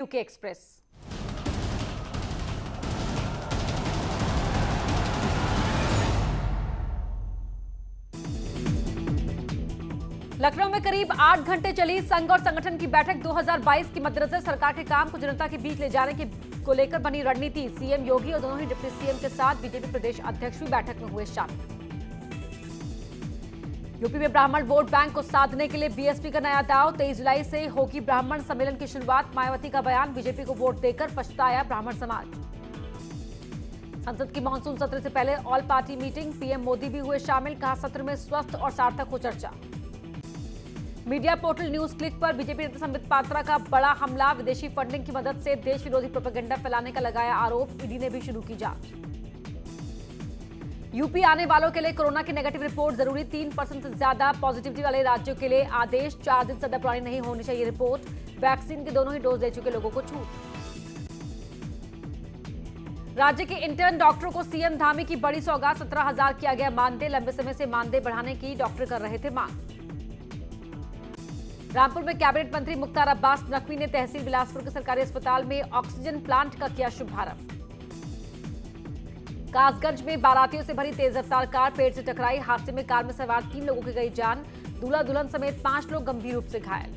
UK express. Lucknow में करीब 8 घंटे चली संघ और संगठन की बैठक। 2022 के मद्देनजर सरकार के काम को जनता के बीच ले जाने को लेकर बनी रणनीति। सीएम योगी और दोनों ही डिप्टी सीएम के साथ बीजेपी प्रदेश अध्यक्ष भी बैठक में हुए शामिल। यूपी में ब्राह्मण वोट बैंक को साधने के लिए बीएसपी का नया दांव। 23 जुलाई से होगी ब्राह्मण सम्मेलन की शुरुआत। मायावती का बयान, बीजेपी को वोट देकर पछताया ब्राह्मण समाज। संसद की मानसून सत्र से पहले all party meeting, PM Modi भी हुए शामिल। कहा, सत्र में स्वस्थ और सार्थक हो चर्चा। मीडिया पोर्टल न्यूज क्लिक पर बीजेपी नेता संबित पात्रा का बड़ा हमला। विदेशी फंडिंग की मदद से देश विरोधी प्रोपेगेंडा फैलाने का लगाया आरोप। ईडी ने भी शुरू की जांच। यूपी आने वालों के लिए कोरोना की नेगेटिव रिपोर्ट जरूरी। 3% से ज्यादा पॉजिटिविटी वाले राज्यों के लिए आदेश। 4 दिन से ज्यादा पुरानी नहीं होनी चाहिए रिपोर्ट। वैक्सीन के दोनों ही डोज ले चुके लोगों को छूट। राज्य के इंटर्न डॉक्टरों को सीएम धामी की बड़ी सौगात। 17,000 किया गया मानदेय। लंबे समय से मानदेय बढ़ाने की डॉक्टर कर रहे थे मांग। रामपुर में कैबिनेट मंत्री मुख्तार अब्बास नकवी ने तहसील बिलासपुर के सरकारी अस्पताल में ऑक्सीजन प्लांट का किया शुभारंभ। कासगंज में बारातियों से भरी तेज रफ्तार कार पेड़ से टकराई। हादसे में कार में सवार 3 लोगों की गई जान। दूल्हा दुल्हन समेत 5 लोग गंभीर रूप से घायल।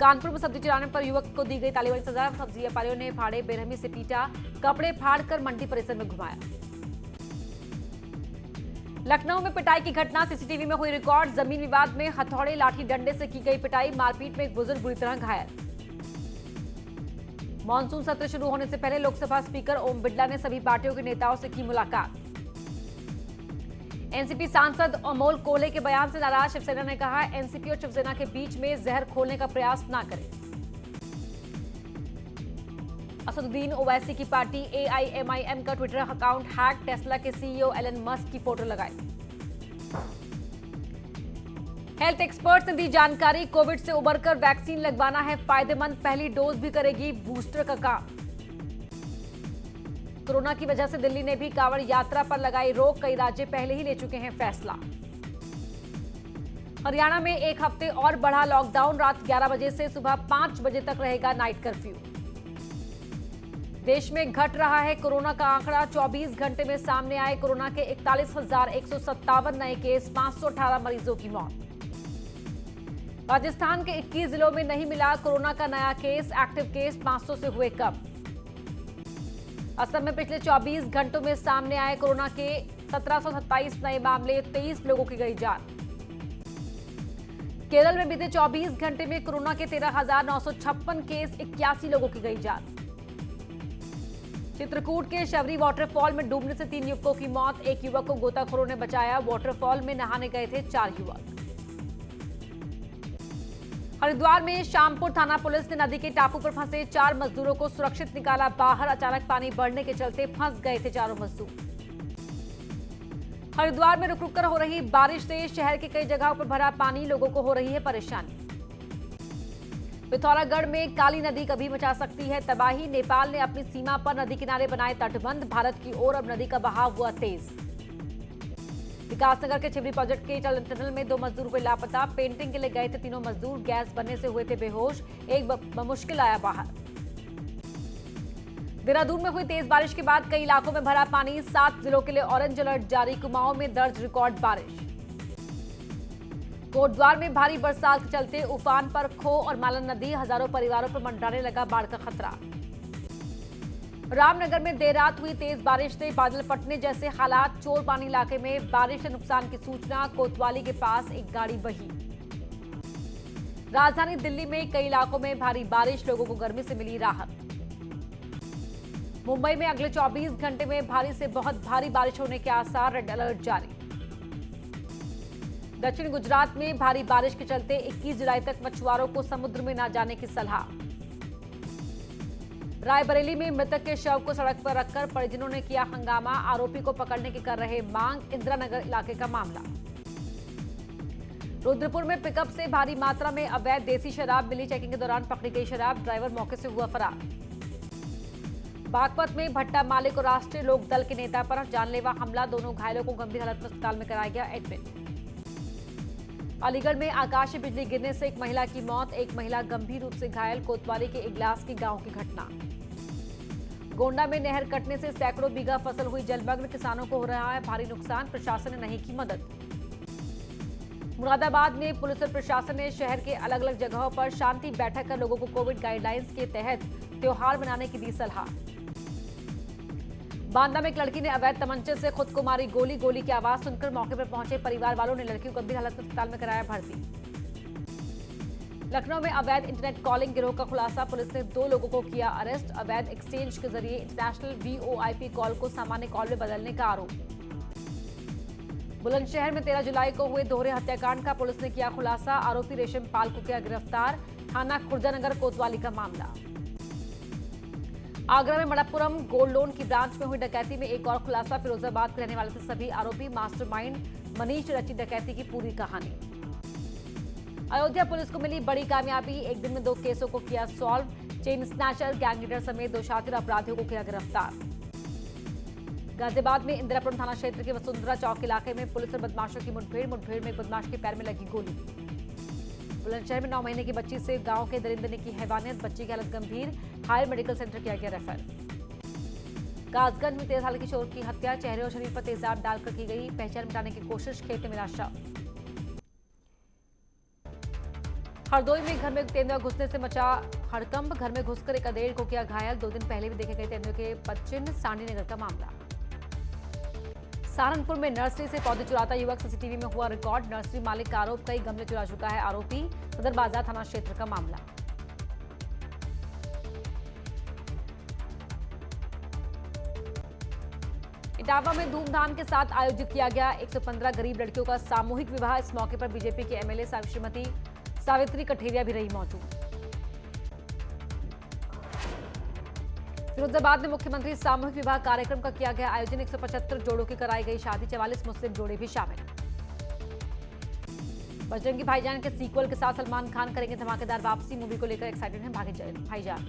कानपुर में सब्जी चुराने पर युवक को दी गई ताली वाली सजा। सब्जी व्यापारियों ने फाड़े, बेरहमी से पीटा, कपड़े फाड़कर मंडी परिसर में घुमाया। लखनऊ में पिटाई की घटना, सीसीटीवी में हुई रिकॉर्ड। जमीन विवाद में हथौड़े लाठी डंडे से की गई पिटाई। मारपीट में एक बुजुर्ग बुरी तरह घायल। मॉनसून सत्र शुरू होने से पहले लोकसभा स्पीकर ओम बिरला ने सभी पार्टियों के नेताओं से की मुलाकात। एनसीपी सांसद अमोल कोल्हे के बयान से नाराज शिवसेना ने कहा, एनसीपी और शिवसेना के बीच में जहर खोलने का प्रयास न करें। असदुद्दीन ओवैसी की पार्टी एआईएमआईएम का ट्विटर अकाउंट हैक। टेस्ला के सीईओ एलन मस्क की फोटो लगाई। हेल्थ एक्सपर्ट्स ने दी जानकारी, कोविड से उबरकर वैक्सीन लगवाना है फायदेमंद। पहली डोज भी करेगी बूस्टर का काम। कोरोना की वजह से दिल्ली ने भी कांवड़ यात्रा पर लगाई रोक। कई राज्य पहले ही ले चुके हैं फैसला। हरियाणा में एक हफ्ते और बढ़ा लॉकडाउन। रात 11 बजे से सुबह 5 बजे तक रहेगा नाइट कर्फ्यू। देश में घट रहा है कोरोना का आंकड़ा। 24 घंटे में सामने आए कोरोना के 41,157 नए केस। 518 मरीजों की मौत। राजस्थान के 21 जिलों में नहीं मिला कोरोना का नया केस। एक्टिव केस 500 से हुए कम। असम में पिछले 24 घंटों में सामने आए कोरोना के 1727 नए मामले। 23 लोगों की गई जान। केरल में बीते 24 घंटे में कोरोना के 13,956 केस। 81 लोगों की गई जान। चित्रकूट के शबरी वाटरफॉल में डूबने से 3 युवकों की मौत। एक युवक को गोताखोरों ने बचाया। वाटरफॉल में नहाने गए थे 4 युवक। हरिद्वार में शामपुर थाना पुलिस ने नदी के टापू पर फंसे 4 मजदूरों को सुरक्षित निकाला बाहर। अचानक पानी बढ़ने के चलते फंस गए थे चारों मजदूर। हरिद्वार में रुक रुक कर हो रही बारिश से शहर के कई जगहों पर भरा पानी। लोगों को हो रही है परेशानी। पिथौरागढ़ में काली नदी कभी मचा सकती है तबाही। नेपाल ने अपनी सीमा पर नदी किनारे बनाए तटबंध। भारत की ओर अब नदी का बहाव हुआ तेज। विकासनगर के छिबरी प्रोजेक्ट के टनल में 2 मजदूर हुए लापता। पेंटिंग के लिए गए थे तीनों मजदूर। गैस बनने से हुए थे बेहोश। एक बमुश्किल आया बाहर। देहरादून में हुई तेज बारिश के बाद कई इलाकों में भरा पानी। 7 जिलों के लिए ऑरेंज अलर्ट जारी। कुमाऊं में दर्ज रिकॉर्ड बारिश। कोटद्वार में भारी बरसात के चलते उफान पर खो और मालन नदी। हजारों परिवारों पर मंडराने लगा बाढ़ का खतरा। रामनगर में देर रात हुई तेज बारिश से बादल फटने जैसे हालात। चोर पानी इलाके में बारिश से नुकसान की सूचना। कोतवाली के पास एक गाड़ी बही। राजधानी दिल्ली में कई इलाकों में भारी बारिश। लोगों को गर्मी से मिली राहत। मुंबई में अगले 24 घंटे में भारी से बहुत भारी बारिश होने के आसार। रेड अलर्ट जारी। दक्षिण गुजरात में भारी बारिश के चलते 21 जुलाई तक मछुआरों को समुद्र में न जाने की सलाह। रायबरेली में मृतक के शव को सड़क पर रखकर परिजनों ने किया हंगामा। आरोपी को पकड़ने की कर रहे मांग। इंदिरानगर इलाके का मामला। रुद्रपुर में पिकअप से भारी मात्रा में अवैध देसी शराब मिली। चेकिंग के दौरान पकड़ी गई शराब। ड्राइवर मौके से हुआ फरार। बागपत में भट्टा मालिक और राष्ट्रीय लोक दल के नेता पर जानलेवा हमला। दोनों घायलों को गंभीर हालत में अस्पताल में कराया गया एडमिट। अलीगढ़ में आकाशीय बिजली गिरने से एक महिला की मौत, एक महिला गंभीर रूप से घायल। कोतवाली के इगलास की गांव की घटना। गोंडा में नहर कटने से सैकड़ों बीघा फसल हुई जलमग्न, किसानों को हो रहा है भारी नुकसान, प्रशासन ने नहीं की मदद। मुरादाबाद में पुलिस और प्रशासन ने शहर के अलग अलग जगहों पर शांति बैठक कर लोगों को कोविड गाइडलाइंस के तहत त्योहार मनाने की दी सलाह। बांदा में एक लड़की ने अवैध तमंचे से खुद को मारी गोली। गोली की आवाज सुनकर मौके पर पहुंचे परिवार वालों ने लड़की को गंभीर हालत में अस्पताल में कराया भर्ती। लखनऊ में अवैध इंटरनेट कॉलिंग गिरोह का खुलासा, पुलिस ने 2 लोगों को किया अरेस्ट। अवैध एक्सचेंज के जरिए इंटरनेशनल वीओआईपी कॉल को सामान्य कॉल में बदलने का आरोप। बुलंदशहर में 13 जुलाई को हुए दोहरे हत्याकांड का पुलिस ने किया खुलासा, आरोपी रेशम पाल को किया गिरफ्तार। थाना खुर्जानगर कोतवाली का मामला। आगरा में मणप्पुरम गोल्ड लोन की ब्रांच में हुई डकैती में एक और खुलासा, फिरोजाबाद के रहने वाले थे सभी आरोपी। मास्टरमाइंड मनीष रची डकैती की पूरी कहानी। अयोध्या पुलिस को मिली बड़ी कामयाबी, एक दिन में 2 केसों को किया solve. Chain snatcher, gang leader समेत 2 शातिर अपराधियों को किया गिरफ्तार। गाजियाबाद में इंदिरापुरम थाना क्षेत्र के वसुंधरा चौक इलाके में पुलिस और बदमाशों की मुठभेड़ में एक बदमाश के पैर में लगी गोली। बुलंदशहर में 9 महीने की बच्ची से गांव के दरिंदे ने की हैवानियत, बच्ची की हालत गंभीर, हायर मेडिकल सेंटर किया गया रेफर। कासगंज में 13 साल की किशोर की हत्या, चेहरे और शरीर पर तेजाब डालकर की गई, पहचान मिटाने की कोशिश, खेत में मिला शव। हरदोई में घर में तेंदुआ घुसने से मचा हड़कंप, घर में घुसकर एक अधेड़ को किया घायल। 2 दिन पहले भी देखे गए तेंदुए के पदचिन्ह, सांडी नगर का मामला। सहारनपुर में नर्सरी से पौधे चुराता युवक, सीसीटीवी में हुआ रिकॉर्ड। नर्सरी मालिक का आरोप, कई गमले चुरा चुका है आरोपी। सदर बाजार थाना क्षेत्र का मामला। इटावा में धूमधाम के साथ आयोजित किया गया 115 गरीब लड़कियों का सामूहिक विवाह। इस मौके पर बीजेपी के एमएलए श्रीमती सावित्री कठेरिया भी रही मौजूद। फिरोजाबाद में मुख्यमंत्री सामूहिक विवाह कार्यक्रम का किया गया आयोजन, 175 जोड़ों की कराई गई शादी, 44 मुस्लिम जोड़े भी शामिल। बजरंगी भाईजान के सीक्वल के साथ सलमान खान करेंगे धमाकेदार वापसी, मूवी को लेकर एक्साइटेड हैं भाईजान।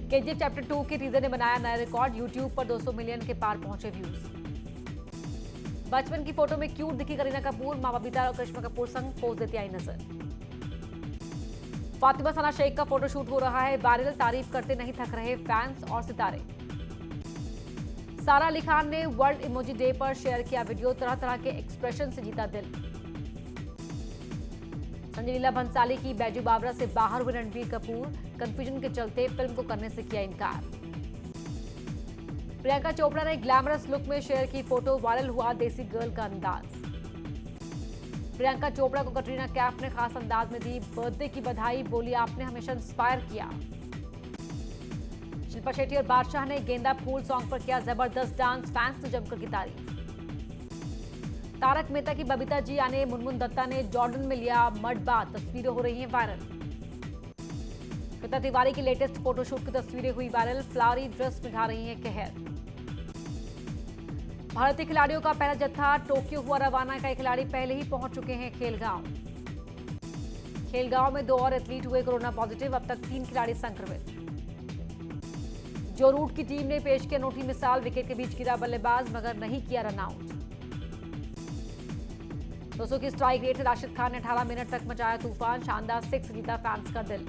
केजीएफ चैप्टर 2 के टीजर ने बनाया नया रिकॉर्ड, यूट्यूब पर 200 मिलियन के पार पहुंचे व्यूज। बचपन की फोटो में क्यूट दिखी करीना कपूर, मां बबीता और करिश्मा कपूर संग पोज देती आई नजर। फातिमा सना शेख का फोटोशूट हो रहा है वायरल, तारीफ करते नहीं थक रहे फैंस और सितारे। सारा अली खान ने वर्ल्ड इमोजी डे पर शेयर किया वीडियो, तरह तरह के एक्सप्रेशन से जीता दिल। संजय लीला भंसाली की बैजू बावरा से बाहर हुए रणबीर कपूर, कंफ्यूजन के चलते फिल्म को करने से किया इनकार। प्रियंका चोपड़ा ने ग्लैमरस लुक में शेयर की फोटो, वायरल हुआ देसी गर्ल का अंदाज। प्रियंका चोपड़ा को कटरीना कैफ ने खास अंदाज में दी बर्थडे की बधाई, बोली आपने हमेशा इंस्पायर किया। शिल्पा शेट्टी और बादशाह ने गेंदा फूल सॉन्ग पर किया जबरदस्त डांस, फैंस ने जमकर की तारीफ। तारक मेहता की बबीता जी यानी मुनमुन दत्ता ने जॉर्डन में लिया मड बाथ, तस्वीरें हो रही हैं वायरल। कविता तिवारी की लेटेस्ट फोटोशूट की तस्वीरें हुई वायरल, फ्लावरी ड्रेस में ढा रही हैं कहर। भारतीय खिलाड़ियों का पहला जत्था टोक्यो हुआ रवाना, कई खिलाड़ी पहले ही पहुंच चुके हैं खेलगांव। खेलगांव में 2 और एथलीट हुए कोरोना पॉजिटिव, अब तक 3 खिलाड़ी संक्रमित। जो रूट की टीम ने पेश की अनूठी मिसाल, विकेट के बीच गिरा बल्लेबाज मगर नहीं किया रन आउट। 200 की स्ट्राइक रेट राशिद खान ने 18 मिनट तक मचाया तूफान, शानदार 6 जीता फैंस का दिल।